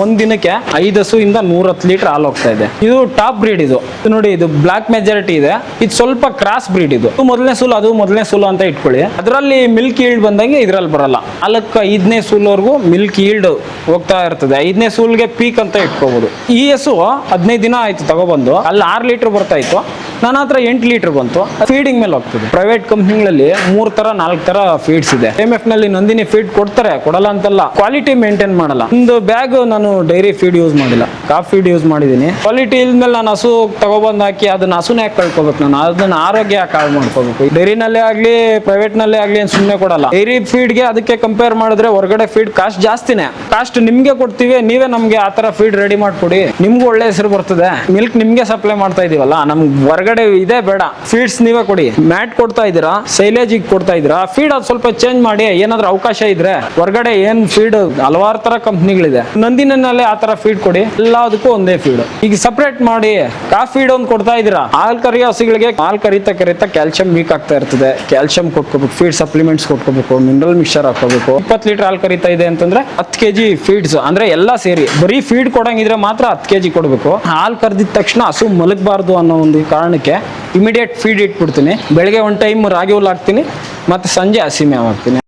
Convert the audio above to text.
ಒಂದ್ ದಿನಕ್ಕೆ 5 ಹಸುವಿಂದ 110 ಲೀಟರ್ ಹಾಲು ಹೋಗ್ತಾ ಇದೆ. ಇದು ಟಾಪ್ ಬ್ರೀಡ್. ಇದು ನೋಡಿ, ಇದು ಬ್ಲಾಕ್ ಮೆಜಾರಿಟಿ ಇದೆ. ಇದು ಸ್ವಲ್ಪ ಕ್ರಾಸ್ ಬ್ರೀಡ್. ಇದು ಮೊದಲನೇ ಸೂಲು, ಅದು ಮೊದಲನೇ ಸೂಲು ಅಂತ ಇಟ್ಕೊಳ್ಳಿ. ಅದರಲ್ಲಿ ಮಿಲ್ಕ್ ಈಲ್ಡ್ ಬಂದಂಗೆ ಇದ್ರಲ್ಲಿ ಬರಲ್ಲ. 4-5ನೇ ಸೂಲ್ವರೆಗೂ ಮಿಲ್ಕ್ ಈಲ್ಡ್ ಹೋಗ್ತಾ ಇರ್ತದೆ. 5ನೇ ಸೂಲ್ಗೆ ಪೀಕ್ ಅಂತ ಇಟ್ಕೋಬಹುದು. ಈ ಹಸು 15 ದಿನ ಆಯ್ತು ತಗೊಬಂದು. ಅಲ್ಲಿ 6 ಲೀಟರ್ ಬರ್ತಾ ಇತ್ತು, ನನ್ನ ಹತ್ರ 8 ಲೀಟರ್ ಬಂತು. ಫೀಡಿಂಗ್ ಮೇಲೆ ಹೋಗ್ತದೆ. ಪ್ರೈವೇಟ್ ಕಂಪ್ನಿಗಳಲ್ಲಿ 3 ತರ 4 ತರ ಫೀಡ್ಸ್ ಇದೆ. ಎಫ್ ನಲ್ಲಿ ನಂದಿನಿ ಫೀಡ್ ಕೊಡ್ತಾರೆ, ಕೊಡಲ್ಲ ಅಂತಲ್ಲ. ಕ್ವಾಲಿಟಿ ಮೇಂಟೈನ್ ಮಾಡಲ್ಲ. ಒಂದು ಬ್ಯಾಗ್ ನಾನು ಡೈರಿ ಫೀಡ್ ಯೂಸ್ ಮಾಡಿಲ್ಲ, ಕಾಫ್ ಫೀಡ್ ಯೂಸ್ ಮಾಡಿದೀನಿ. ಕ್ವಾಲಿಟಿ ಇಲ್ದ್ಮೇಲೆ ನಾನು ಹಸು ತಗೊಬಂದ್ ಹಾಕಿ ಅದನ್ನ ಹಸುನ ಯಾಕೆ ಕಳ್ಕೊಬೇಕು? ನಾನು ಅದನ್ನ ಆರೋಗ್ಯ ಯಾಕೆ ಹಾಳು ಮಾಡ್ಕೋಬೇಕು? ಡೈರಿನಲ್ಲೇ ಆಗ್ಲಿ ಪ್ರೈವೇಟ್ ನಲ್ಲೇ ಆಗ್ಲಿ ಏನ್ ಸುಮ್ಮನೆ ಕೊಡಲ್ಲ. ಡೈರಿ ಫೀಡ್ಗೆ ಅದಕ್ಕೆ ಕಂಪೇರ್ ಮಾಡಿದ್ರೆ ಹೊರಗಡೆ ಫೀಡ್ ಕಾಸ್ಟ್ ಜಾಸ್ತಿನೇ. ಕಾಸ್ಟ್ ನಿಮ್ಗೆ ಕೊಡ್ತೀವಿ, ನೀವೇ ನಮ್ಗೆ ಆತರ ಫೀಡ್ ರೆಡಿ ಮಾಡ್ಕೊಡಿ, ನಿಮ್ಗೂ ಒಳ್ಳೆ ಹೆಸರು ಬರ್ತದೆ. ಮಿಲ್ಕ್ ನಿಮ್ಗೆ ಸಪ್ಲೈ ಮಾಡ್ತಾ ಇದೀವಲ್ಲ, ನಮ್ಗೆ ಹೊರಗಡೆ ಇದೇ ಬೇಡ. ಫೀಡ್ಸ್ ನೀವೇ ಕೊಡಿ. ಮ್ಯಾಟ್ ಕೊಡ್ತಾ ಇದೀರಾ, ಸೈಲೇಜ್ ಕೊಡ್ತಾ ಇದೀರಾ, ಫೀಡ್ ಅದು ಸ್ವಲ್ಪ ಚೇಂಜ್ ಮಾಡಿ. ಏನಾದ್ರೂ ಅವಕಾಶ ಇದ್ರೆ ಹೊರಗಡೆ ಏನ್ ಫೀಡ್ ಹಲವಾರು ತರ ಕಂಪ್ನಿಗಳಿದೆ, ನಂದಿನಲ್ಲೇ ಆ ತರ ಫೀಡ್ ಕೊಡಿ. ಎಲ್ಲದಕ್ಕೂ ಒಂದೇ ಫೀಡ್. ಈಗ ಸಪರೇಟ್ ಮಾಡಿ ಕಾಫ್ ಫೀಡ್ ಒಂದು ಕೊಡ್ತಾ ಇದೀರಾ. ಹಾಲ್ ಕರಿಯೋ ಹಸುಗಳಿಗೆ ಹಾಲ್ ಕರಿತಾ ಕ್ಯಾಲ್ಸಿಯಂ ವೀಕ್ ಆಗ್ತಾ ಇರ್ತದೆ. ಕ್ಯಾಲ್ಸಿಯಂ ಕೊಟ್ಕೋಬೇಕು, ಫೀಡ್ ಸಪ್ಲಿಮೆಂಟ್ಸ್ ಕೊಟ್ಕೋಬೇಕು, ಮಿನರಲ್ ಮಿಕ್ಸ್ಚರ್ ಹಾಕೋಬೇಕು. 20 ಲೀಟರ್ ಹಾಲ್ ಕರಿತಾ ಇದೆ ಅಂತಂದ್ರೆ 10 kg ಫೀಡ್ಸ್ ಅಂದ್ರೆ ಎಲ್ಲಾ ಸೇರಿ. ಬರೀ ಫೀಡ್ ಕೊಡಂಗಿದ್ರೆ ಮಾತ್ರ 10 kg ಕೊಡ್ಬೇಕು. ಹಾಲ್ ಕರೆದಿದ ತಕ್ಷಣ ಹಸು ಮಲಗಬಾರ್ದು ಅನ್ನೋ ಒಂದು ಕಾರಣಕ್ಕೆ ಇಮಿಡಿಯೇಟ್ ಫೀಡ್ ಇಟ್ಬಿಡ್ತೀನಿ. ಬೆಳಗ್ಗೆ ಒಂದು ಟೈಮ್ ರಾಗಿ ಹುಲ್ಲು ಹಾಕ್ತೀನಿ, ಮತ್ತೆ ಸಂಜೆ ಹಸಿ ಮೇವು ಹಾಕ್ತೀನಿ.